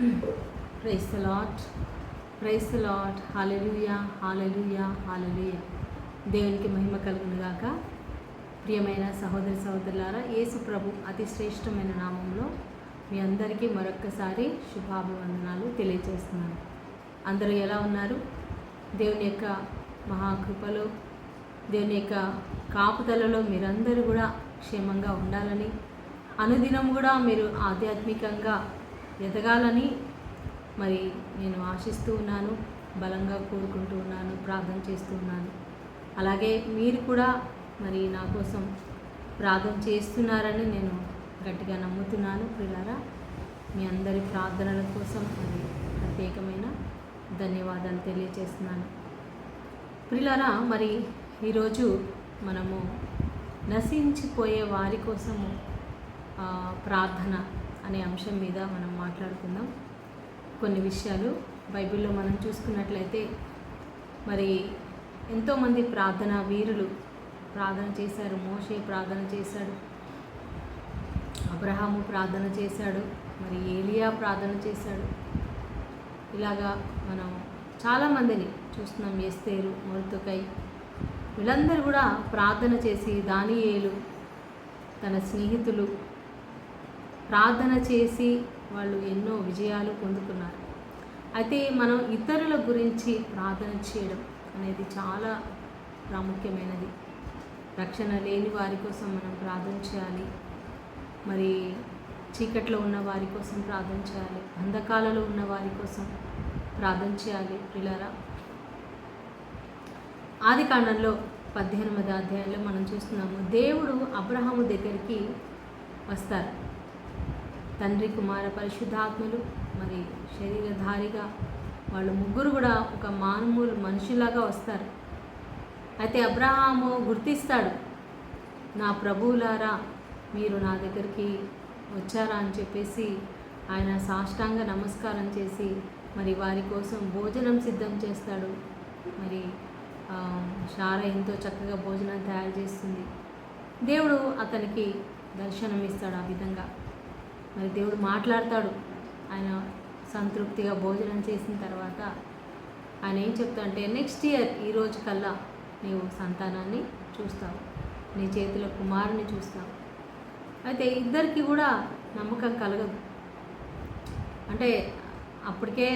Praise the lord, praise the lord. Hallelujah, hallelujah, hallelujah. దేవునికి మహిమ కలుగును గాక. ప్రియమైన సహోదరి సహోదరులారా, యేసు ప్రభు అతి శ్రేష్టమైన నామంలో మీ అందరికీ మరొక్కసారి శుభాభివందనాలు తెలియజేస్తున్నాను. అందరూ ఎలా ఉన్నారు? దేవుని యొక్క మహాకృపలో, దేవుని యొక్క కాపుదలలో మీరందరూ కూడా క్షేమంగా ఉండాలని, అనుదినం కూడా మీరు ఆధ్యాత్మికంగా ఎదగాలని మరి నేను ఆశిస్తూ ఉన్నాను, బలంగా కోరుకుంటూ ఉన్నాను, ప్రార్థన చేస్తూ ఉన్నాను. అలాగే మీరు కూడా మరి నా కోసం ప్రార్థన చేస్తున్నారని నేను గట్టిగా నమ్ముతున్నాను. ప్రియులారా, మీ అందరి ప్రార్థనల కోసం మరి ప్రత్యేకమైన ధన్యవాదాలు తెలియజేస్తున్నాను. ప్రియులారా, మరి ఈరోజు మనము నశించిపోయే వారి కోసము ప్రార్థన అనే అంశం మీద మనం మాట్లాడుకుందాం. కొన్ని విషయాలు బైబిల్లో మనం చూసుకున్నట్లయితే మరి ఎంతోమంది ప్రార్థన వీరులు ప్రార్థన చేశారు. మోషే ప్రార్థన చేశాడు, అబ్రహాము ప్రార్థన చేశాడు, మరి ఏలియా ప్రార్థన చేశాడు. ఇలాగా మనం చాలామందిని చూస్తున్నాం. ఎస్తేరు, మొర్దెకై, వీళ్ళందరూ కూడా ప్రార్థన చేసి, దానియేలు తన స్నేహితులు ప్రార్థన చేసి వాళ్ళు ఎన్నో విజయాలు పొందుకున్నారు. అయితే మనం ఇతరుల గురించి ప్రార్థన చేయడం అనేది చాలా ప్రాముఖ్యమైనది. రక్షణ లేని వారి కోసం మనం ప్రార్థన చేయాలి. మరి చీకట్లో ఉన్న వారి కోసం ప్రార్థన చేయాలి. అంధకాలలో ఉన్న వారి కోసం ప్రార్థన చేయాలి. పిల్లరా, ఆదికాండంలో 18వ అధ్యాయంలో మనం చూస్తున్నాము. దేవుడు అబ్రహాము దగ్గరికి వస్తారు. తండ్రి, కుమార, పరిశుద్ధాత్మలు మరి శరీరధారిగా వాళ్ళు ముగ్గురు కూడా ఒక మామూలు మనిషిలాగా వస్తారు. అయితే అబ్రహాము గుర్తిస్తాడు, నా ప్రభువులారా మీరు నా దగ్గరికి వచ్చారా అని చెప్పేసి ఆయన సాష్టాంగ నమస్కారం చేసి మరి వారి కోసం భోజనం సిద్ధం చేస్తాడు. మరి శారా ఎంతో చక్కగా భోజనం తయారు చేస్తుంది. దేవుడు అతనికి దర్శనం ఇస్తాడు. ఆ విధంగా మరి దేవుడు మాట్లాడతాడు. ఆయన సంతృప్తిగా భోజనం చేసిన తర్వాత ఆయన ఏం చెప్తా అంటే, నెక్స్ట్ ఇయర్ ఈ రోజు కల్లా నీవు సంతానాన్ని చూస్తావు, నీ చేతిలో కుమారుని చూస్తావు. అయితే ఇద్దరికి కూడా నమ్మకం కలగదు. అంటే అప్పటికే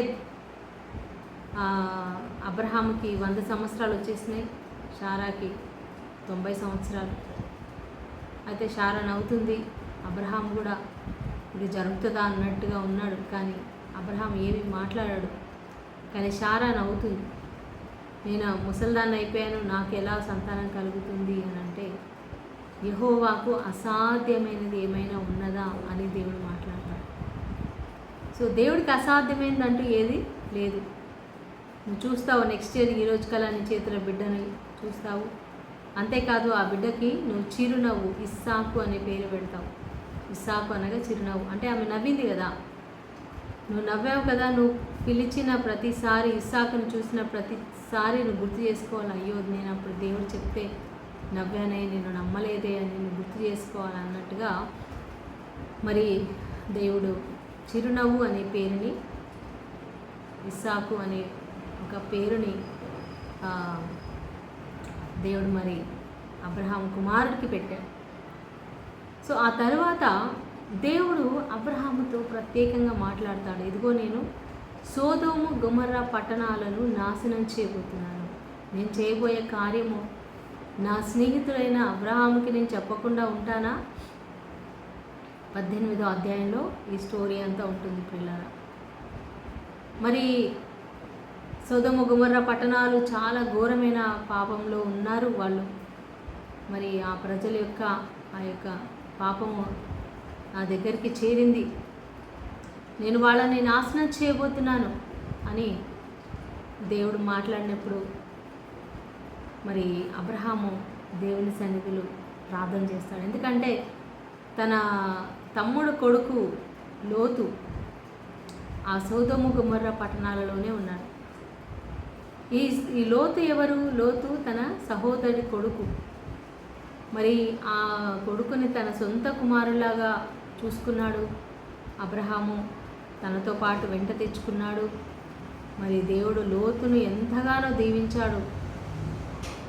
అబ్రహాముకి 100 సంవత్సరాలు వచ్చేసినాయి, శారాకి 90 సంవత్సరాలు. అయితే శారా నవ్వుతుంది, అబ్రహాం కూడా ఇది జరుగుతుందా అన్నట్టుగా ఉన్నాడు. కానీ అబ్రహాం ఏమీ మాట్లాడాడు. కానీ శారా నవ్వుతుంది, నేను ముసల్దాన్ని అయిపోయాను, నాకు ఎలా సంతానం కలుగుతుంది అని అంటే, యెహోవాకు అసాధ్యమైనది ఏమైనా ఉన్నదా అని దేవుడు మాట్లాడతాడు. సో దేవుడికి అసాధ్యమైనదంటూ ఏది లేదు. నువ్వు చూస్తావు, నెక్స్ట్ ఇయర్ ఈ రోజు కల్లా నీ చేతిలో బిడ్డని చూస్తావు. అంతేకాదు ఆ బిడ్డకి నువ్వు చిరునవ్వు ఇస్సాకు అనే పేరు పెడతావు. ఇస్సాకు అనగా చిరునవ్వు. అంటే ఆమె నవ్వింది కదా, నువ్వు నవ్వావు కదా, నువ్వు పిలిచిన ప్రతిసారి, ఇస్సాకును చూసిన ప్రతిసారి నువ్వు గుర్తు చేసుకోవాలి, అయ్యో నేను అప్పుడు దేవుడు చెప్తే నవ్వానే, నేను నమ్మలేదే అని నువ్వు గుర్తు చేసుకోవాలన్నట్టుగా మరి దేవుడు చిరునవ్వు అనే పేరుని, ఇస్సాకు అనే ఒక పేరుని దేవుడు మరి అబ్రహాం కుమారుడికి పెట్టాడు. సో ఆ తర్వాత దేవుడు అబ్రహాముతో ప్రత్యేకంగా మాట్లాడతాడు. ఇదిగో నేను సోదోము గొమొర్రా పట్టణాలను నాశనం చేయబోతున్నాను. నేను చేయబోయే కార్యము నా స్నేహితుడైన అబ్రహాముకి నేను చెప్పకుండా ఉంటానా? 18వ అధ్యాయంలో ఈ స్టోరీ అంతా ఉంటుంది పిల్లరా. మరి సోదోము గొమొర్రా పట్టణాలు చాలా ఘోరమైన పాపంలో ఉన్నారు వాళ్ళు. మరి ఆ ప్రజల యొక్క ఆ యొక్క పాపము నా దగ్గరికి చేరింది, నేను వాళ్ళని నాశనం చేయబోతున్నాను అని దేవుడు మాట్లాడినప్పుడు మరి అబ్రహాము దేవుని సన్నిధిలో ప్రార్థన చేస్తాడు. ఎందుకంటే తన తమ్ముడు కొడుకు లోతు ఆ సోదోము గొమొర్రా పట్టణాలలోనే ఉన్నాడు. ఈ లోతు ఎవరు? లోతు తన సహోదరి కొడుకు. మరి ఆ కొడుకుని తన సొంత కుమారులాగా చూసుకున్నాడు అబ్రహాము. తనతో పాటు వెంట తెచ్చుకున్నాడు. మరి దేవుడు లోతును ఎంతగానో దీవించాడు.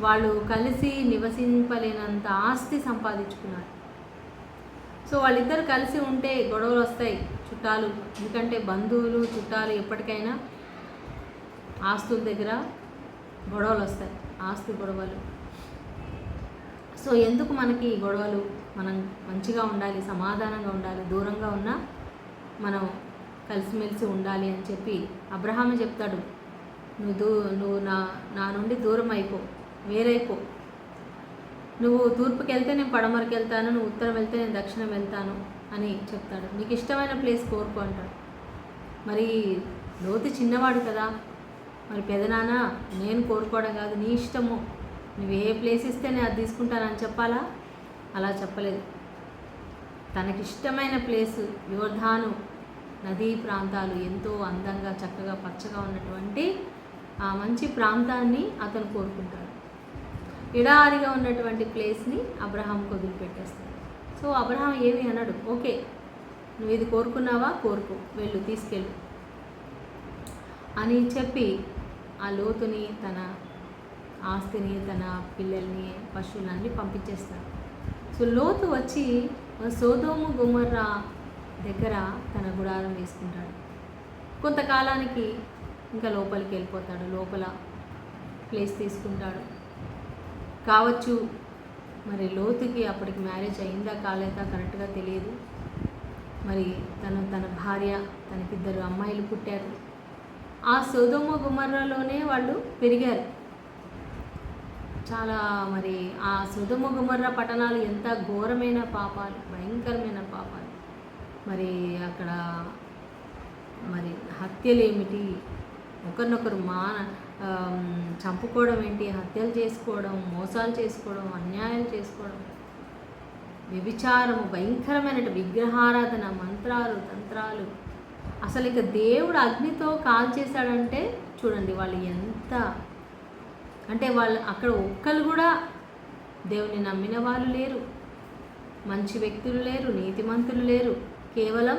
వాళ్ళు కలిసి నివసింపలేనంత ఆస్తి సంపాదించుకున్నారు. సో వాళ్ళిద్దరు కలిసి ఉంటే గొడవలు వస్తాయి, చుట్టాలు, ఎందుకంటే బంధువులు చుట్టాలు ఎప్పటికైనా ఆస్తుల దగ్గర గొడవలు వస్తాయి, ఆస్తి గొడవలు. సో ఎందుకు మనకి గొడవలు? మనం మంచిగా ఉండాలి, సమాధానంగా ఉండాలి, దూరంగా ఉన్నా మనం కలిసిమెలిసి ఉండాలి అని చెప్పి అబ్రహామే చెప్తాడు, నువ్వు నా నుండి దూరం అయిపో, వేరైపో. నువ్వు తూర్పుకి వెళ్తే నేను పడమరకి వెళ్తాను, నువ్వు ఉత్తరం వెళ్తే నేను దక్షిణం వెళ్తాను అని చెప్తాడు. నీకు ఇష్టమైన ప్లేస్ కోరుకో అంటాడు. మరి లోతు చిన్నవాడు కదా, మరి పెదనాన్న నేను కోరుకోవడం కాదు, నీ ఇష్టము, నువ్వు ఏ ప్లేస్ ఇస్తే నేను అది తీసుకుంటానని చెప్పాలా? అలా చెప్పలేదు. తనకిష్టమైన ప్లేసు యోర్దాను నదీ ప్రాంతాలు, ఎంతో అందంగా చక్కగా పచ్చగా ఉన్నటువంటి ఆ మంచి ప్రాంతాన్ని అతను కోరుకుంటాడు. ఎడారిగా ఉన్నటువంటి ప్లేస్ని అబ్రహాంకు వదిలిపెట్టేస్తాడు. సో అబ్రహాం ఏమి అన్నాడు, ఓకే నువ్వు ఇది కోరుకున్నావా, కోరుకో, వెళ్ళు, తీసుకెళ్ళు అని చెప్పి ఆ లోతుని, తన ఆస్తిని, తన పిల్లల్ని, పశువులన్నీ పంపించేస్తాడు. సో లోతు వచ్చి సొదొమ గొమొర్రా దగ్గర తన గుడారం వేసుకుంటాడు. కొంతకాలానికి ఇంకా లోపలికి వెళ్ళిపోతాడు, లోపల ప్లేస్ తీసుకుంటాడు. కావచ్చు మరి లోతుకి అప్పటికి మ్యారేజ్ అయిందా కాలేదా కరెక్ట్గా తెలియదు. మరి తన భార్య, తనకిద్దరు అమ్మాయిలు పుట్టారు. ఆ సొదొమ గొమొర్రాలోనే వాళ్ళు పెరిగారు. చాలా మరి ఆ సొదొమ గొమొర్రా పట్టణాలు ఎంత ఘోరమైన పాపాలు, భయంకరమైన పాపాలు. మరి అక్కడ మరి హత్యలేమిటి, ఒకరినొకరు చంపుకోవడం ఏంటి, హత్యలు చేసుకోవడం, మోసాలు చేసుకోవడం, అన్యాయాలు చేసుకోవడం, వ్యభిచారము, భయంకరమైన విగ్రహారాధన, మంత్రాలు, తంత్రాలు. అసలు ఇక దేవుడు అగ్నితో కాల్చేశాడంటే చూడండి వాళ్ళు ఎంత, అంటే వాళ్ళు అక్కడ ఒక్కరు కూడా దేవుని నమ్మిన వాళ్ళు లేరు, మంచి వ్యక్తులు లేరు, నీతిమంతులు లేరు. కేవలం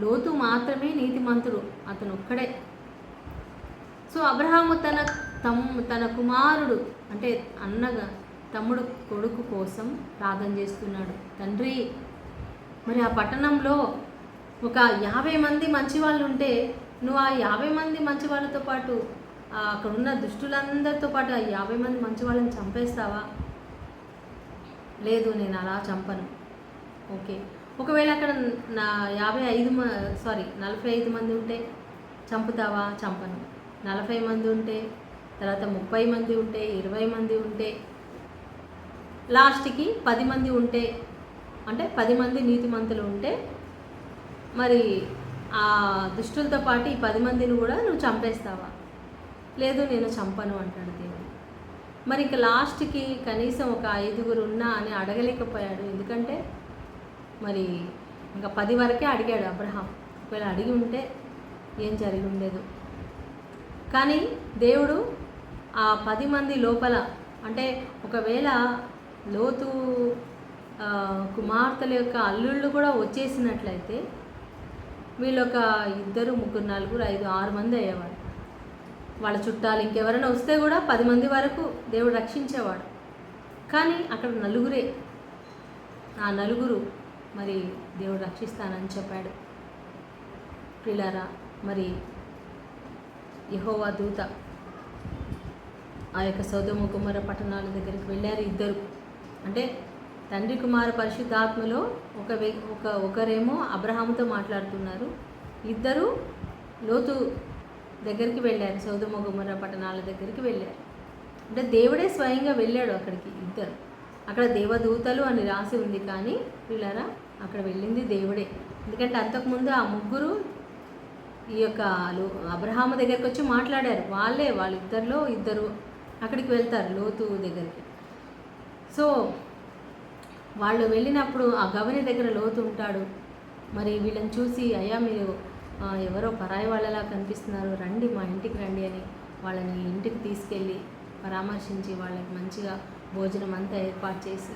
లోతు మాత్రమే నీతిమంతుడు, అతను ఒక్కడే. సో అబ్రహాము తన కుమారుడు అంటే అన్నగా తమ్ముడు కొడుకు కోసం ప్రార్థన చేస్తున్నాడు. తండ్రి, మరి ఆ పట్టణంలో ఒక 50 మంది మంచి వాళ్ళు ఉంటే నువ్వు ఆ 50 మంది మంచి వాళ్ళతో పాటు అక్కడ ఉన్న దుష్టులందరితో పాటు ఆ 50 మంది మంచి వాళ్ళని చంపేస్తావా? లేదు, నేను అలా చంపను. ఓకే, ఒకవేళ అక్కడ 45 మంది ఉంటే చంపుతావా? చంపను. 40 మంది ఉంటే, తర్వాత 30 మంది ఉంటే, 20 మంది ఉంటే, లాస్ట్కి 10 మంది ఉంటే, అంటే 10 మంది నీతిమంతులు ఉంటే, మరి ఆ దుష్టులతో పాటు ఈ 10 మందిని కూడా నువ్వు చంపేస్తావా? లేదు, నేను చంపను అంటాడు దేవుడు. మరి ఇంకా లాస్ట్కి కనీసం ఒక 5 ఉన్నా అని అడగలేకపోయాడు. ఎందుకంటే మరి ఇంకా 10 వరకే అడిగాడు అబ్రహాం. ఒకవేళ అడిగి ఉంటే ఏం జరిగి ఉండేదు. కానీ దేవుడు ఆ 10 మంది లోపల, అంటే ఒకవేళ లోతు కుమార్తెల యొక్క అల్లుళ్ళు కూడా వచ్చేసినట్లయితే వీళ్ళొక 2, 3, 4, 5, 6 మంది అయ్యేవాడు. వాళ్ళ చుట్టాలు ఇంకెవరైనా వస్తే కూడా 10 మంది వరకు దేవుడు రక్షించేవాడు. కానీ అక్కడ 4 ఆ 4 మరి దేవుడు రక్షిస్తానని చెప్పాడు. ప్రియులారా, మరి యెహోవా దూత ఆ యొక్క సొదొమ గొమొర్రా పట్టణాల దగ్గరికి వెళ్ళారు 2. అంటే తండ్రి కుమార పరిశుద్ధాత్మలో ఒకరేమో అబ్రహాముతో మాట్లాడుతున్నారు, 2 లోతు దగ్గరికి వెళ్ళారు, సొదొమ గొమొర్రా పట్టణాల దగ్గరికి వెళ్ళారు. అంటే దేవుడే స్వయంగా వెళ్ళాడు అక్కడికి. 2 అక్కడ దేవదూతలు అని రాసి ఉంది, కానీ వీళ్ళారా అక్కడ వెళ్ళింది దేవుడే. ఎందుకంటే అంతకుముందు ఆ 3 ఈ యొక్క అబ్రహాము దగ్గరికి వచ్చి మాట్లాడారు. వాళ్ళిద్దరిలో 2 అక్కడికి వెళ్తారు లోతు దగ్గరికి. సో వాళ్ళు వెళ్ళినప్పుడు ఆ గవని దగ్గర లోతు ఉంటాడు. మరి వీళ్ళని చూసి, అయ్యా మీరు ఎవరో పరాయి వాళ్ళలా కనిపిస్తున్నారు, రండి మా ఇంటికి రండి అని వాళ్ళని ఇంటికి తీసుకెళ్ళి పరామర్శించి వాళ్ళకి మంచిగా భోజనం అంతా ఏర్పాటు చేసి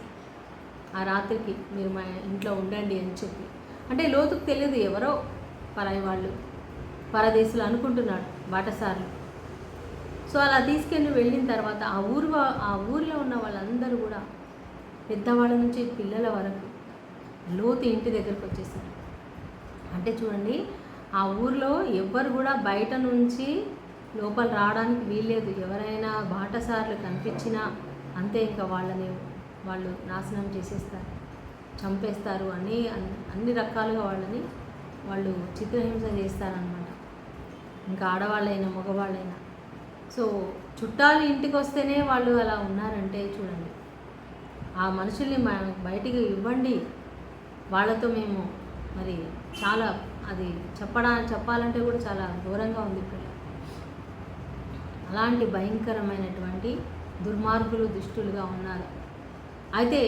ఆ రాత్రికి మీరు మా ఇంట్లో ఉండండి అని చెప్పి. అంటే లోతుకు తెలియదు ఎవరో పరాయి వాళ్ళు, పరదేశులు అనుకుంటున్నాడు బాటసారులు. సో అలా తీసుకెళ్ళి వెళ్ళిన తర్వాత ఆ ఊరిలో ఉన్న వాళ్ళందరూ కూడా పెద్దవాళ్ళ నుంచి పిల్లల వరకు లోతు ఇంటి దగ్గరకు వచ్చేసారు. అంటే చూడండి, ఆ ఊరిలో ఎవ్వరు కూడా బయట నుంచి లోపల రావడానికి వీల్లేదు. ఎవరైనా బాటసారులు కనిపించినా అంతే, ఇంకా వాళ్ళు నాశనం చేసేస్తారు, చంపేస్తారు, అన్ని రకాలుగా వాళ్ళు చిత్రహింస చేస్తారనమాట. ఇంకా ఆడవాళ్ళైనా మగవాళ్ళైనా. సో చుట్టాలు ఇంటికి వస్తేనే వాళ్ళు అలా ఉన్నారంటే చూడండి, ఆ మనుషుల్ని బయటికి ఇవ్వండి, వాళ్ళతో మేము మరి చాలా అది చెప్పాలంటే కూడా చాలా ఘోరంగా ఉంది ఇక్కడ. అలాంటి భయంకరమైనటువంటి దుర్మార్గులు, దుష్టులుగా ఉన్నారు. అయితే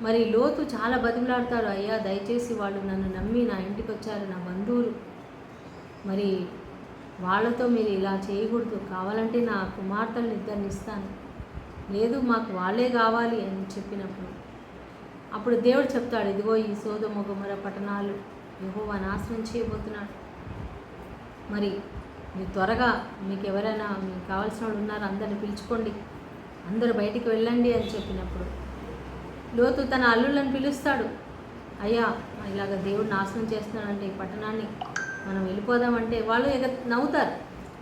మరి లోతు చాలా బతిమలాడతాడు, అయ్యా దయచేసి వాళ్ళు నన్ను నమ్మి నా ఇంటికి వచ్చారు, నా బంధువులు, మరి వాళ్ళతో మీరు ఇలా చేయకూడదు, కావాలంటే నా కుమార్తెలను ఇద్దరిని ఇస్తాను, లేదు మాకు వాళ్ళే కావాలి అని చెప్పినప్పుడు అప్పుడు దేవుడు చెప్తాడు, ఇదిగో ఈ సొదొమ గొమొర్రా పట్టణాలు యెహోవా నాశనం చేయబోతున్నాడు, మరి మీరు త్వరగా మీకు ఎవరైనా మీకు కావాల్సిన వాళ్ళు ఉన్నారు అందరిని పిలుచుకోండి, అందరూ బయటికి వెళ్ళండి అని చెప్పినప్పుడు లోతు తన అల్లుళ్ళని పిలుస్తాడు, అయ్యా ఇలాగ దేవుడు నాశనం చేస్తున్నాడంటే ఈ పట్టణాన్ని మనం వెళ్ళిపోదామంటే వాళ్ళు నవ్వుతారు.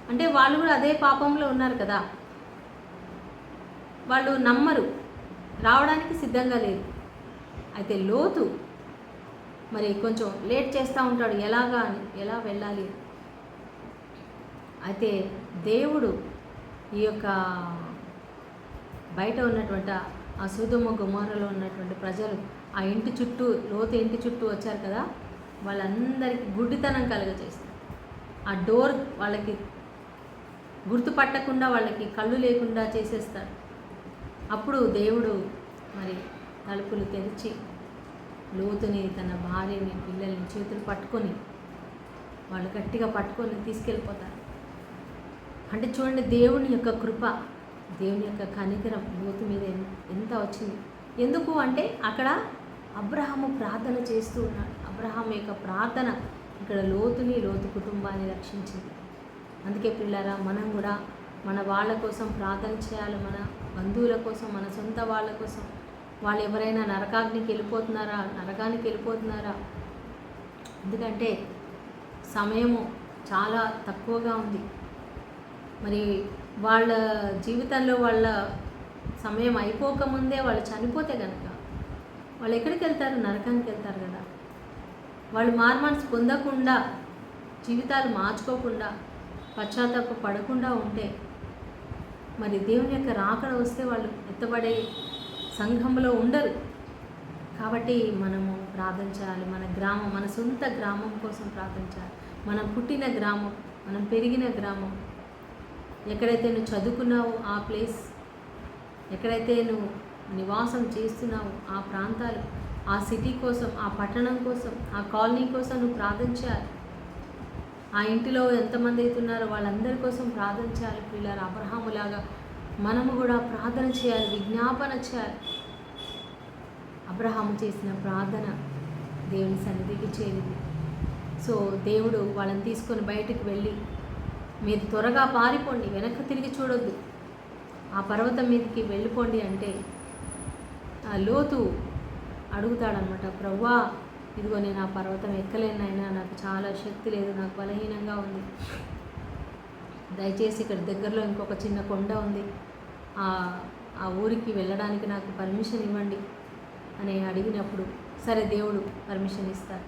అంటే వాళ్ళు కూడా అదే పాపంలో ఉన్నారు కదా, వాళ్ళు నమ్మరు, రావడానికి సిద్ధంగా లేదు. అయితే లోతు మరి కొంచెం లేట్ చేస్తూ ఉంటాడు, ఎలా వెళ్ళాలి. అయితే దేవుడు ఈ యొక్క బయట ఉన్నటువంటి ఆ సొదొమ గొమొర్రాలో ఉన్నటువంటి ప్రజలు ఆ ఇంటి చుట్టూ, లోతు ఇంటి చుట్టూ వచ్చారు కదా, వాళ్ళందరికీ గుడ్డితనం కలుగజేస్తారు. ఆ డోర్ వాళ్ళకి గుర్తుపట్టకుండా, వాళ్ళకి కళ్ళు లేకుండా చేసేస్తాడు. అప్పుడు దేవుడు మరి తలుపులు తెరిచి లోతుని, తన భార్యని, పిల్లల్ని చేతులు పట్టుకొని వాళ్ళు గట్టిగా పట్టుకొని తీసుకెళ్ళిపోతారు. అంటే చూడండి, దేవుని యొక్క కృప, దేవుని యొక్క కనికరం లోతు మీద ఎంత వచ్చింది. ఎందుకు అంటే అక్కడ అబ్రహాము ప్రార్థన చేస్తూ ఉన్నాడు. అబ్రహాము యొక్క ప్రార్థన ఇక్కడ లోతు కుటుంబాన్ని రక్షించింది. అందుకే పిల్లరా, మనం కూడా మన వాళ్ళ కోసం ప్రార్థన చేయాలి, మన బంధువుల కోసం, మన సొంత వాళ్ళ కోసం. వాళ్ళు ఎవరైనా నరకానికి వెళ్ళిపోతున్నారా, ఎందుకంటే సమయము చాలా తక్కువగా ఉంది. మరి వాళ్ళ జీవితంలో వాళ్ళ సమయం అయిపోకముందే వాళ్ళు చనిపోతే కనుక వాళ్ళు ఎక్కడికి వెళ్తారు? నరకానికి వెళ్తారు కదా. వాళ్ళు మారుమనసు పొందకుండా, జీవితాలు మార్చుకోకుండా, పశ్చాత్తాప పడకుండా ఉంటే మరి దేవుని యొక్క రాకడ వస్తే వాళ్ళు ఎత్తబడే సంఘంలో ఉండరు. కాబట్టి మనము ప్రార్థన చేయాలి. మన సొంత గ్రామం కోసం ప్రార్థన చేయాలి. మనం పుట్టిన గ్రామం, మనం పెరిగిన గ్రామం, ఎక్కడైతే నువ్వు చదువుకున్నావో ఆ ప్లేస్, ఎక్కడైతే నువ్వు నివాసం చేస్తున్నావు ఆ ప్రాంతాలు, ఆ సిటీ కోసం, ఆ పట్టణం కోసం, ఆ కాలనీ కోసం నువ్వు ప్రార్థన చేయాలి. ఆ ఇంటిలో ఎంతమంది అవుతున్నారో వాళ్ళందరి కోసం ప్రార్థన చేయాలి. పిల్లలు అబ్రహాములాగా మనము కూడా ప్రార్థన చేయాలి, విజ్ఞాపన చేయాలి. అబ్రహాము చేసిన ప్రార్థన దేవుని సన్నిధికి చేరింది. సో దేవుడు వాళ్ళని తీసుకొని బయటకు వెళ్ళి, మీరు త్వరగా పారిపోండి, వెనక్కి తిరిగి చూడొద్దు, ఆ పర్వతం మీదకి వెళ్ళిపోండి అంటే ఆ లోతు అడుగుతాడనమాట, ప్రభువా ఇదిగో నేను ఆ పర్వతం ఎక్కలేనైనా, నాకు చాలా శక్తి లేదు, నాకు బలహీనంగా ఉంది, దయచేసి ఇక్కడ దగ్గరలో ఇంకొక చిన్న కొండ ఉంది, ఆ ఊరికి వెళ్ళడానికి నాకు పర్మిషన్ ఇవ్వండి అని అడిగినప్పుడు సరే దేవుడు పర్మిషన్ ఇస్తారు.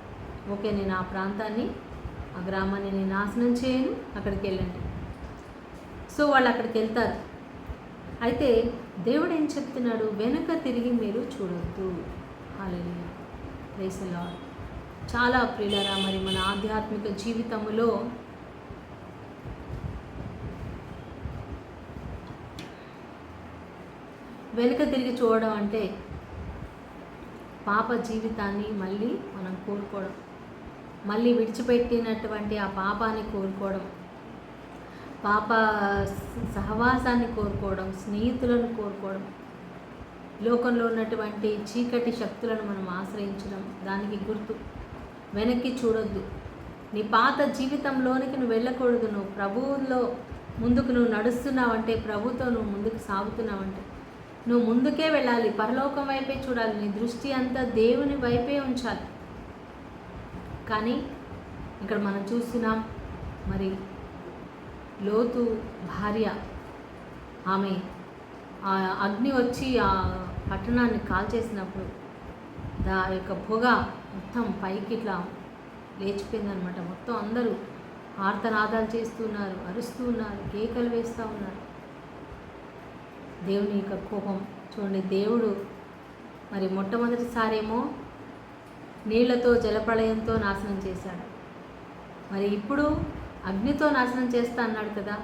ఓకే, నేను ఆ ప్రాంతాన్ని, ఆ గ్రామాన్ని నేను నాశనం చేయను, అక్కడికి వెళ్ళండి. సో వాళ్ళు అక్కడికి వెళ్తారు. అయితే దేవుడు ఏం చెప్తున్నాడు? వెనుక తిరిగి మీరు చూడొద్దు. హల్లెలూయా, ప్రైజ్ ది లార్డ్. చాలా ప్రియులారా, మరి మన ఆధ్యాత్మిక జీవితంలో వెనుక తిరిగి చూడడం అంటే పాప జీవితాన్ని మళ్ళీ మనం కోరుకోవడం, మళ్ళీ విడిచిపెట్టినటువంటి ఆ పాపాన్ని కోరుకోవడం, పాప సహవాసాన్ని కోరుకోవడం, స్నేహితులను కోరుకోవడం, లోకంలో ఉన్నటువంటి చీకటి శక్తులను మనం ఆశ్రయించడం, దానికి గుర్తు. వెనక్కి చూడొద్దు. నీ పాత జీవితంలోనికి నువ్వు వెళ్ళకూడదు. నువ్వు ప్రభువులో ముందుకు నువ్వు నడుస్తున్నావంటే, ప్రభుతో నువ్వు ముందుకు సాగుతున్నావంటే నువ్వు ముందుకే వెళ్ళాలి. పరలోకం వైపే చూడాలి. నీ దృష్టి అంతా దేవుని వైపే ఉంచాలి. కానీ ఇక్కడ మనం చూస్తున్నాం, మరి లోతు భార్య, ఆమె ఆ అగ్ని వచ్చి ఆ పట్టణాన్ని కాల్చేసినప్పుడు దా యొక్క పొగ మొత్తం పైకి ఇట్లా లేచిపోయిందనమాట. మొత్తం అందరూ ఆర్తనాదాలు చేస్తున్నారు, అరుస్తూ ఉన్నారు, కేకలు వేస్తూ ఉన్నారు. దేవుని యొక్క కోపం చూడండి. దేవుడు మరి మొట్టమొదటిసారేమో నీళ్లతో జలప్రళయంతో నాశనం చేశాడు. మరి ఇప్పుడు అగ్నితో నాశనం చేస్తా అన్నాడు కదా.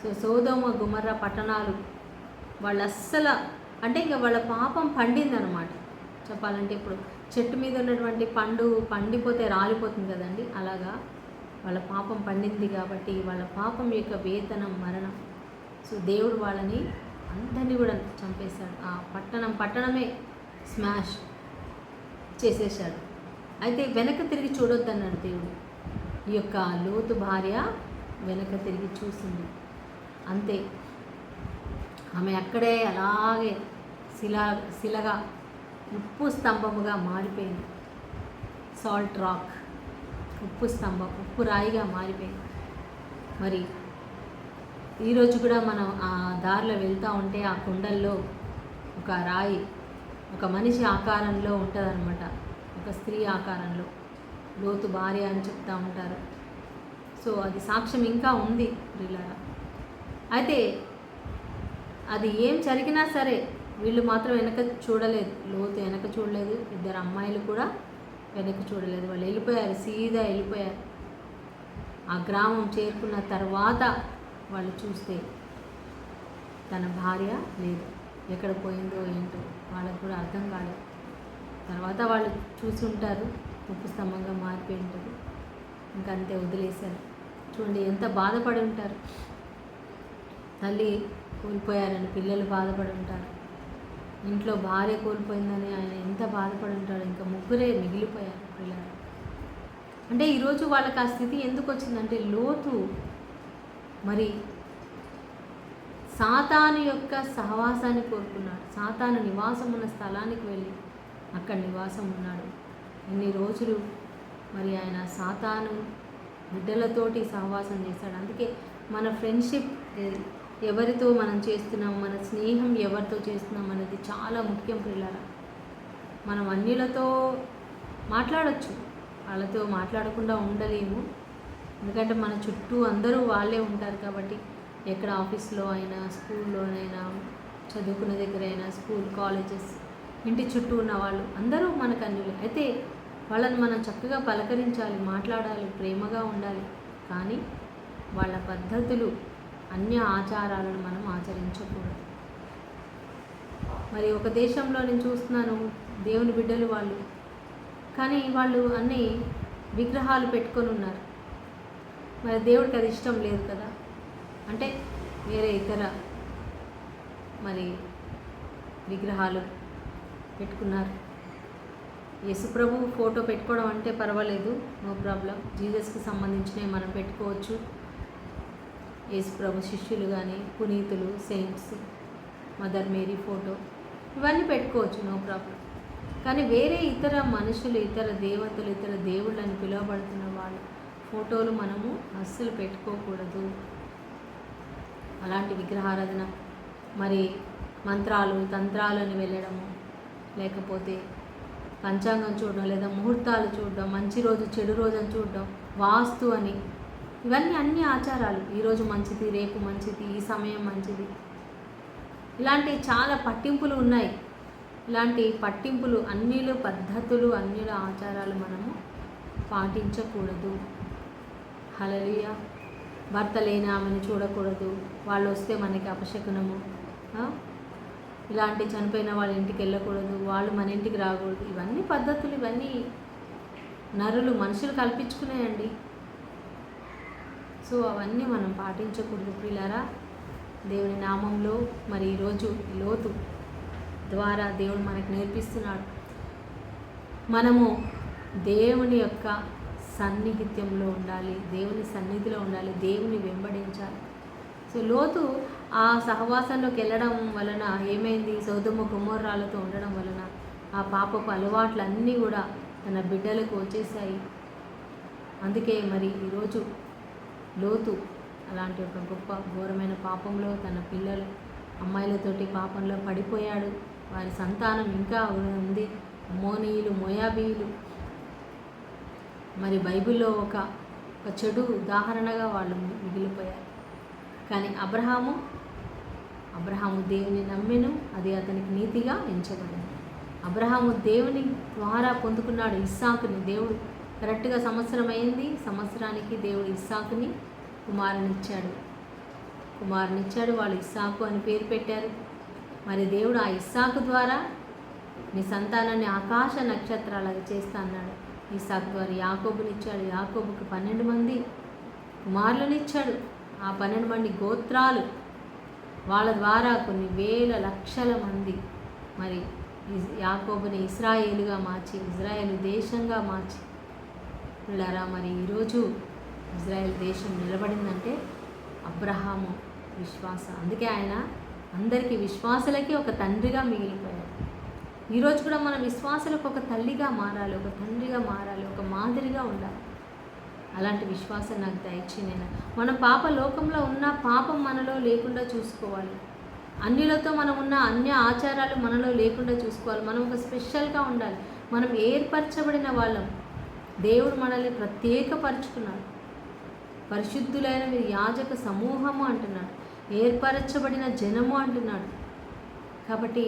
సో సోదోమ గుమర్రా పట్టణాలు వాళ్ళు అస్సలు అంటే ఇంకా వాళ్ళ పాపం పండిందనమాట. చెప్పాలంటే ఇప్పుడు చెట్టు మీద ఉన్నటువంటి పండు పండిపోతే రాలిపోతుంది కదండి, అలాగా వాళ్ళ పాపం పండింది. కాబట్టి వాళ్ళ పాపం యొక్క వేతనం మరణం. సో దేవుడు వాళ్ళని అందరినీ కూడా చంపేశాడు. ఆ పట్టణమే స్మాష్ చేసేసాడు. అయితే వెనక తిరిగి చూడొద్దన్నాడు దేవుడు. ఈ యొక్క లోతు భార్య వెనక తిరిగి చూసింది, అంతే. ఆమె అక్కడే అలాగే శిలగా ఉప్పు స్తంభముగా మారిపోయింది. సాల్ట్ రాక్, ఉప్పు స్తంభం, ఉప్పు రాయిగా మారిపోయింది. మరి ఈరోజు కూడా మనం ఆ దారిలో వెళ్తూ ఉంటే ఆ కుండల్లో ఒక రాయి ఒక మనిషి ఆకారంలో ఉంటుందన్నమాట, ఒక స్త్రీ ఆకారంలో. లోతు భార్య అని చెప్తూ ఉంటారు. సో అది సాక్ష్యం ఇంకా ఉంది ప్రియులారా. అయితే అది ఏం జరిగినా సరే వీళ్ళు మాత్రం వెనక చూడలేదు. లోతు వెనక చూడలేదు, ఇద్దరు అమ్మాయిలు కూడా వెనక చూడలేదు. వాళ్ళు వెళ్ళిపోయారు, సీదా వెళ్ళిపోయారు. ఆ గ్రామం చేరుకున్న తర్వాత వాళ్ళు చూస్తే తన భార్య లేదు. ఎక్కడ పోయిందో ఏంటో వాళ్ళకు కూడా అర్థం కాలేదు. తర్వాత వాళ్ళు చూసి ఉంటారు, ఉప్పు స్తంభంగా మారిపోయి ఉంటుంది. ఇంకంతే వదిలేశారు. చూడండి ఎంత బాధపడి ఉంటారు. తల్లి కోల్పోయారని పిల్లలు బాధపడి ఉంటారు. ఇంట్లో భార్య కోల్పోయిందని ఆయన ఎంత బాధపడి ఉంటాడు. ఇంకా ముగ్గురే మిగిలిపోయారు పిల్లలు. అంటే ఈరోజు వాళ్ళకి ఆ స్థితి ఎందుకు వచ్చిందంటే లోతు మరి సాతాను యొక్క సహవాసాన్ని కోరుకున్నాడు. సాతాను నివాసం ఉన్న స్థలానికి వెళ్ళి అక్కడ నివాసం ఉన్నాడు. ఎన్ని రోజులు మరి ఆయన సాతాను బిడ్డలతోటి సహవాసం చేశాడు. అందుకే మన ఫ్రెండ్షిప్ ఎవరితో మనం చేస్తున్నాం, మన స్నేహం ఎవరితో చేస్తున్నాం అనేది చాలా ముఖ్యం పిల్లల. మనం అన్యులతో మాట్లాడచ్చు, వాళ్ళతో మాట్లాడకుండా ఉండలేము. ఎందుకంటే మన చుట్టూ అందరూ వాళ్ళే ఉంటారు కాబట్టి, ఎక్కడ ఆఫీస్లో అయినా, స్కూల్లోనైనా, చదువుకునే దగ్గర అయినా, స్కూల్ కాలేజెస్, ఇంటి చుట్టూ ఉన్న వాళ్ళు అందరూ మనకు అన్యులే. అయితే వాళ్ళని మనం చక్కగా పలకరించాలి, మాట్లాడాలి, ప్రేమగా ఉండాలి. కానీ వాళ్ళ పద్ధతులు, అన్య ఆచారాలను మనం ఆచరించకూడదు. మరి ఒక దేశంలో నేను చూస్తున్నాను, దేవుని బిడ్డలు వాళ్ళు, కానీ వాళ్ళు అన్ని విగ్రహాలు పెట్టుకొని ఉన్నారు. మరి దేవుడికి అది ఇష్టం లేదు కదా. అంటే వేరే ఇతర మరి విగ్రహాలు పెట్టుకున్నారు. యేసుప్రభు ఫోటో పెట్టుకోవడం అంటే పర్వాలేదు, నో ప్రాబ్లం. జీసస్కి సంబంధించినవి మనం పెట్టుకోవచ్చు. యేసుప్రభు శిష్యులు కానీ, పునీతులు, సెయింట్స్, మదర్ మేరీ ఫోటో, ఇవన్నీ పెట్టుకోవచ్చు, నో ప్రాబ్లం. కానీ వేరే ఇతర మనుషులు, ఇతర దేవతలు, ఇతర దేవుళ్ళని పిలువబడుతున్న వాళ్ళ ఫోటోలు మనము అస్సలు పెట్టుకోకూడదు. అలాంటి విగ్రహారాధన, మరి మంత్రాలు, తంత్రాలని వెళ్ళడము, లేకపోతే పంచాంగం చూడడం, లేదా ముహూర్తాలు చూడడం, మంచి రోజు చెడు రోజు అని చూడడం, వాస్తు అని, ఇవన్నీ అన్ని ఆచారాలు. ఈరోజు మంచిది, రేపు మంచిది, ఈ సమయం మంచిది, ఇలాంటి చాలా పట్టింపులు ఉన్నాయి. ఇలాంటి పట్టింపులు, అన్నిల పద్ధతులు, అన్నిల ఆచారాలు మనము పాటించకూడదు. హల్లెలూయా. భర్త లేని ఆమెను చూడకూడదు, వాళ్ళు వస్తే మనకి అపశకునము. ఇలాంటి చనిపోయిన వాళ్ళ ఇంటికి వెళ్ళకూడదు, వాళ్ళు మన ఇంటికి రాకూడదు. ఇవన్నీ పద్ధతులు, ఇవన్నీ నరులు, మనుషులు కల్పించుకునేయండి. సో అవన్నీ మనం పాటించకూడదు ప్రియులారా. దేవుని నామంలో మరి ఈరోజు లోతు ద్వారా దేవుడు మనకు నేర్పిస్తున్నాడు. మనము దేవుని యొక్క సన్నిహిత్యంలో ఉండాలి, దేవుని సన్నిధిలో ఉండాలి, దేవుని వెంబడించాలి. సో లోతు ఆ సహవాసంలోకి వెళ్ళడం వలన ఏమైంది, సొదొమ గొమొర్రాలతో ఉండడం వలన ఆ పాపపు అలవాట్లన్నీ కూడా తన బిడ్డలకు వచ్చేసాయి. అందుకే మరి ఈరోజు లోతు అలాంటి ఒక గొప్ప ఘోరమైన పాపంలో తన పిల్లలు అమ్మాయిలతోటి పాపంలో పడిపోయాడు. వారి సంతానం ఇంకా ఉంది, మోనీయులు, మోయాబీయులు. మరి బైబిల్లో ఒక చెడు ఉదాహరణగా వాళ్ళు మిగిలిపోయారు. కానీ అబ్రహాము దేవుని నమ్మెను, అది అతనికి నీతిగా ఎంచబడింది. అబ్రహాము దేవుని ద్వారా పొందుకున్నాడు ఇస్సాకుని. దేవుడు కరెక్ట్గా సంవత్సరం అయింది, సంవత్సరానికి దేవుడు ఇస్సాకుని కుమారునిచ్చాడు. వాళ్ళు ఇస్సాకు అని పేరు పెట్టారు. మరి దేవుడు ఆ ఇస్సాకు ద్వారా మీ సంతానాన్ని ఆకాశ నక్షత్రాలుగా చేస్తా అన్నాడు. ఇస్సాకు ద్వారా యాకోబునిచ్చాడు. యాకోబుకి 12 మంది కుమారులనిచ్చాడు. ఆ 12 మంది గోత్రాలు, వాళ్ళ ద్వారా కొన్ని వేల లక్షల మంది మరి యాకోబుని ఇశ్రాయేలుగా మార్చి, ఇజ్రాయేలు దేశంగా మార్చి పిల్లరా. మరి ఈరోజు ఇజ్రాయేల్ దేశం నిలబడిందంటే అబ్రహాము విశ్వాస. అందుకే ఆయన అందరికీ విశ్వాసులకి ఒక తండ్రిగా మిగిలిపోయాడు. ఈరోజు కూడా మనం విశ్వాసులకు ఒక తల్లిగా మారాలి, ఒక తండ్రిగా మారాలి, ఒక మాదిరిగా ఉండాలి. అలాంటి విశ్వాసం నాకు దయచి నేను మనం పాప లోకంలో ఉన్న పాపం మనలో లేకుండా చూసుకోవాలి. అన్యులతో మనం ఉన్న అన్య ఆచారాలు మనలో లేకుండా చూసుకోవాలి. మనం ఒక స్పెషల్గా ఉండాలి. మనం ఏర్పరచబడిన వాళ్ళం. దేవుడు మనల్ని ప్రత్యేకపరుచుకున్నాడు. పరిశుద్ధులైన మీరు యాజక సమూహము అంటున్నాడు, ఏర్పరచబడిన జనము అంటున్నాడు. కాబట్టి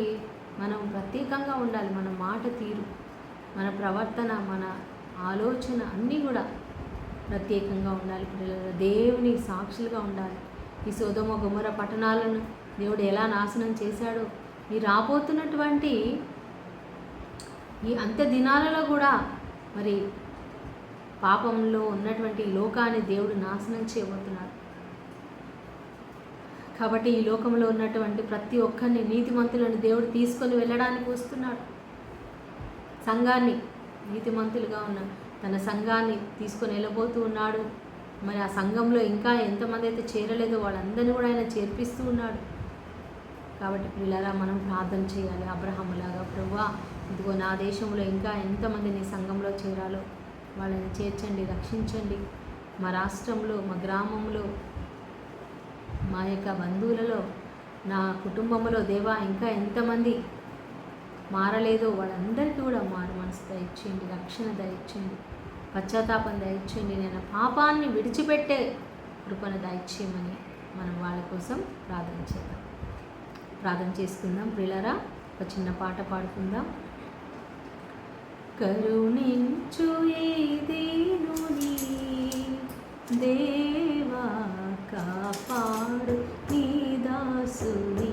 మనం ప్రత్యేకంగా ఉండాలి. మన మాట తీరు, మన ప్రవర్తన, మన ఆలోచన అన్నీ కూడా ప్రత్యేకంగా ఉండాలి. దేవుని సాక్షులుగా ఉండాలి. ఈ సొదొమ గొమొర్రా పట్టణాలను దేవుడు ఎలా నాశనం చేశాడో, ఈ రాబోతున్నటువంటి ఈ అంత్య దినాలలో కూడా మరి పాపంలో ఉన్నటువంటి లోకాన్ని దేవుడు నాశనం చేయబోతున్నాడు. కాబట్టి ఈ లోకంలో ఉన్నటువంటి ప్రతి ఒక్కరిని, నీతిమంతులను దేవుడు తీసుకొని వెళ్ళడానికి వస్తున్నాడు. సంఘాన్ని, నీతిమంతులుగా ఉన్న తన సంఘాన్ని తీసుకొని వెళ్ళబోతూ ఉన్నాడు. మరి ఆ సంఘంలో ఇంకా ఎంతమంది అయితే చేరలేదో వాళ్ళందరినీ కూడా ఆయన చేర్పిస్తూ ఉన్నాడు. కాబట్టి పిల్లరా మనం ప్రార్థన చేయాలి అబ్రహాములాగా. ప్రభువా, ఇదిగో నా దేశంలో ఇంకా ఎంతమంది నీ సంఘంలో చేరాలో వాళ్ళని చేర్చండి, రక్షించండి. మా రాష్ట్రంలో, మా గ్రామంలో, మా యొక్క బంధువులలో, నా కుటుంబంలో దేవా ఇంకా ఎంతమంది మారలేదో వాళ్ళందరికీ కూడా మారు మనసు దయచేయండి, రక్షణ దయచేయండి, పశ్చాత్తాపం దయచేయండి. నేను పాపాన్ని విడిచిపెట్టే కృపను దయచేయమని మనం వాళ్ళ కోసం ప్రార్థన చేద్దాం. ప్రార్థన చేసుకుందాం ప్రియులారా. ఒక చిన్న పాట పాడుకుందాం. కరుణించు ఈ దీనుని దేవా, కాపాడు నీ దాసుని.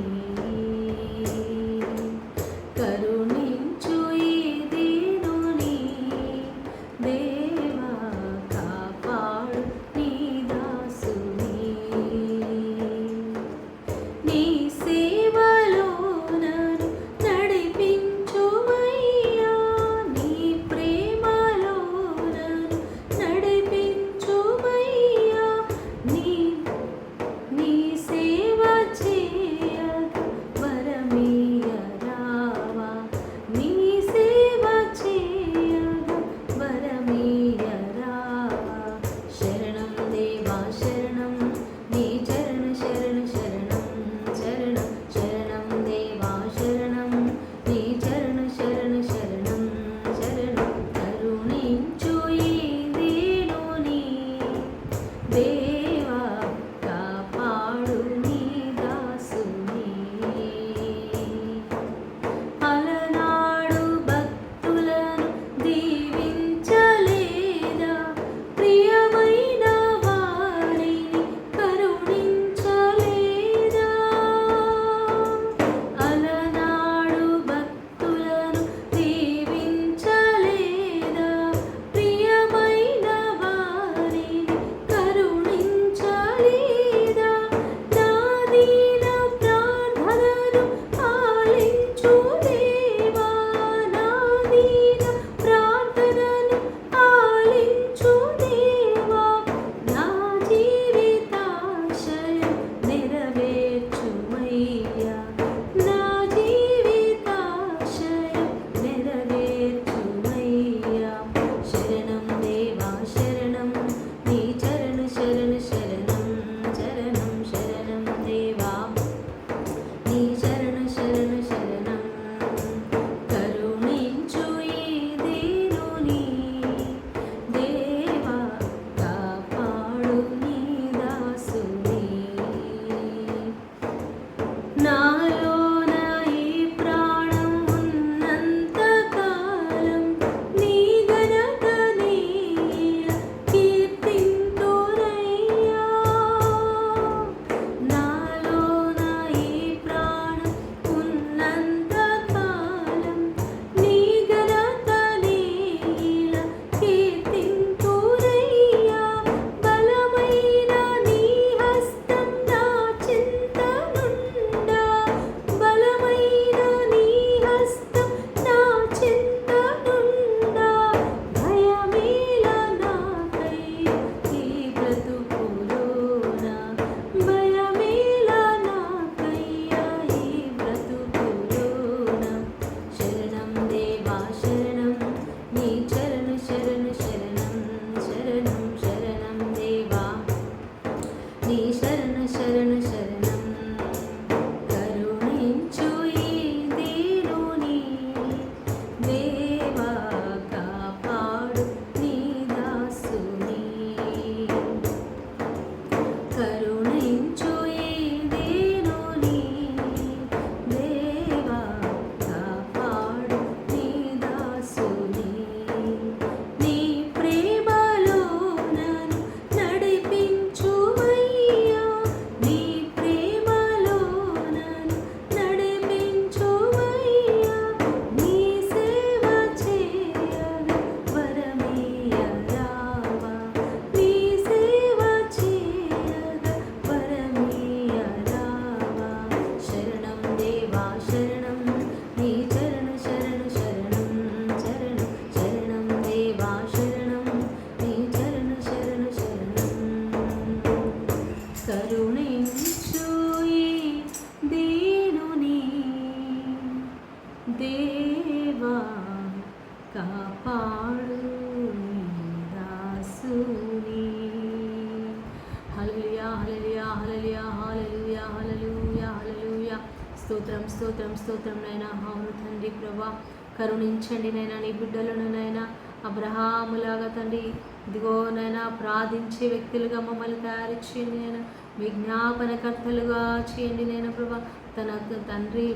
కరుణించు ఈ దీనుని దేవా, కాపాడు నీ దాసుని. నీ సేవలో నన్ను నడిపించుమయ్యా, నీ ప్రేమలో నన్ను నడిపించుమయ్యా. నీ సేవ చేయ కాపాడు నీ దాసుని. హల్లెలూయా హల్లెలూయా హల్లెలూయా హల్లెలూయా హల్లెలూయా హల్లెలూయా. స్తోత్రం స్తోత్రం స్తోత్రం నైనా. అవును తండ్రి ప్రభా, కరుణించండి నైనా నీ బిడ్డలను నైనా. అబ్రహాములాగా తండ్రి ఇదిగో నైనా ప్రార్థించే వ్యక్తులుగా మమ్మల్ని తయారు చేయండి నైనా. విజ్ఞాపనకర్తలుగా చేయండి నైనా ప్రభా. తన తండ్రి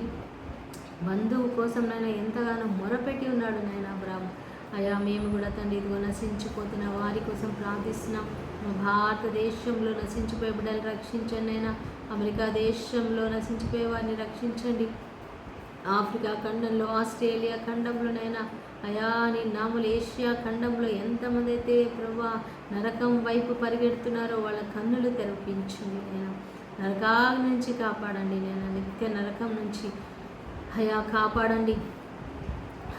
బంధువు కోసం నైనా ఎంతగానో మొరపెట్టి ఉన్నాడు నైనా అబ్రహాము. అయా మేము కూడా తండ్రి ఇదిగో నశించిపోతున్న వారి కోసం ప్రార్థిస్తున్నాం. మా భారతదేశంలో నశించిపోయే బిడ్డలు రక్షించండి అయినా. అమెరికా దేశంలో నశించిపోయే వారిని రక్షించండి. ఆఫ్రికా ఖండంలో, ఆస్ట్రేలియా ఖండంలోనైనా అయా నీ నామలు, ఏషియా ఖండంలో ఎంతమంది అయితే ప్రభా నరకం వైపు పరిగెడుతున్నారో వాళ్ళ కన్నులు తెరపించండి నేను. నరకాల నుంచి కాపాడండి నేను. నిత్య నరకం నుంచి అయా కాపాడండి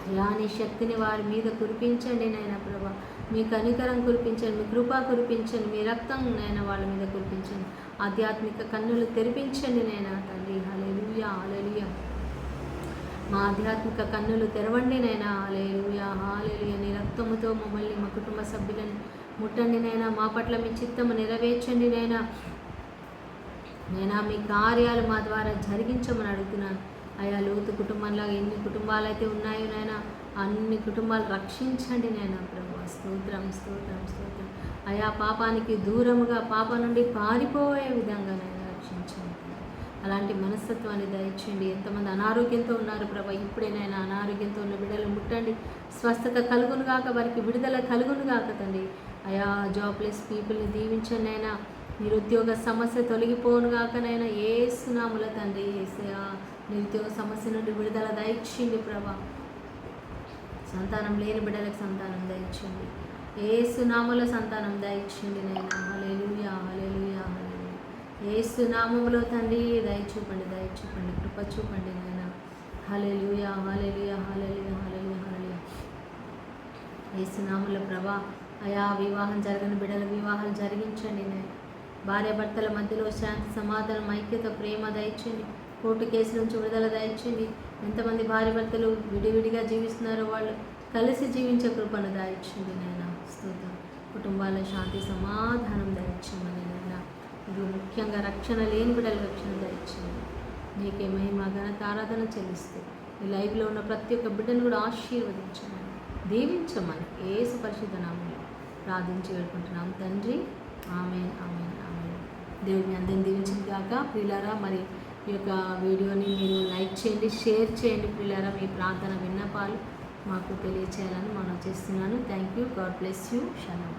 అయా. నీ శక్తిని వారి మీద కురిపించండి నాయన ప్రభా. మీ కనికరం కురిపించండి, మీ కృప కురిపించండి, మీ రక్తం నాయన వాళ్ళ మీద కురిపించండి. ఆధ్యాత్మిక కన్నులు తెరిపించండి నాయన తండ్రి. హల్లెలూయా హల్లెలూయా. మా ఆధ్యాత్మిక కన్నులు తెరవండి నైనా. హల్లెలూయా హల్లెలూయా. నీ రక్తముతో మమ్మల్ని, మా కుటుంబ సభ్యులను ముట్టండి నైనా. మా పట్ల మీ చిత్తము నెరవేర్చండి నైనా. నైనా మీ కార్యాలు మా ద్వారా జరిగించమని అడుగుతున్నాను. అయా లోతు కుటుంబంలాగా ఎన్ని కుటుంబాలు అయితే ఉన్నాయో నైనా అన్ని కుటుంబాలు రక్షించండి నైనా ప్రభు. స్తోత్రం స్తోత్రం స్తోత్రం. అయా పాపానికి దూరముగా, పాప నుండి పారిపోయే విధంగా నైనా రక్షించండి. అలాంటి మనస్తత్వాన్ని దయచేయండి. ఎంతమంది అనారోగ్యంతో ఉన్నారు ప్రభా, ఇప్పుడేనైనా అనారోగ్యంతో ఉన్న బిడ్డలు ముట్టండి. స్వస్థత కలుగును గాక, వారికి విడుదల కలుగును గాక తండ్రి. అయా జాబ్లెస్ పీపుల్ని దీవించండి అయినా. నిరుద్యోగ సమస్య తొలగిపోను గాకనైనా యేసునామముల తండ్రి. యేసయ్యా నిరుద్యోగ సమస్య నుండి విడుదల దయచేయండి ప్రభా. సంతానం లేని బిడ్డలకు సంతానం దయచేయండి. యేసునామముల సంతానం దయచేయండి నైనా. హల్లెలూయా హల్లెలూయా హల్లెలూయా. యేసునామములో తండ్రి దయచూపండి, దయచూపండి, కృప చూపండి నైనా. హల్లెలూయా హల్లెలూయా హల్లెలూయా హల్లెలూయా హల్లెలూయా. యేసునామముల ప్రభా అయా వివాహం జరగని బిడ్డల వివాహాలు జరిగించండి నైనా. భార్యాభర్తల మధ్యలో శాంతి, సమాధానం, ఐక్యత, ప్రేమ దయచేయండి. కోర్టు కేసు నుంచి విడుదల దయచేయండి. ఎంతమంది భార్యాభర్తలు విడివిడిగా జీవిస్తున్నారో వాళ్ళు కలిసి జీవించే కృపను దయచేయండి నైనా. స్తోత్రం. కుటుంబాల శాంతి, సమాధానం దయచేయమని నైనా. ఇది ముఖ్యంగా రక్షణ లేని బిడ్డల రక్షణ దయచేయండి. నీకే మహిమ ఘనత ఆరాధన చెల్లిస్తూ ఈ లైవ్లో ఉన్న ప్రతి ఒక్క బిడ్డను కూడా ఆశీర్వదించమని, దీవించమని యేసు పరిశుద్ధ నామములో ప్రార్థించి వేడుకుంటున్నాం తండ్రి. ఆమేన్ ఆమేన్ ఆమేన్. దేవుడిని అందరిని దీవించింది కాక. ప్రియులారా మరి ఈ యొక్క వీడియోని మీరు లైక్ చేయండి, షేర్ చేయండి. ప్రియులారా మీ ప్రార్థన విన్నపాలు మాకు తెలియచేయాలని మనం చేస్తున్నాను. Thank you. God bless you. Shalom.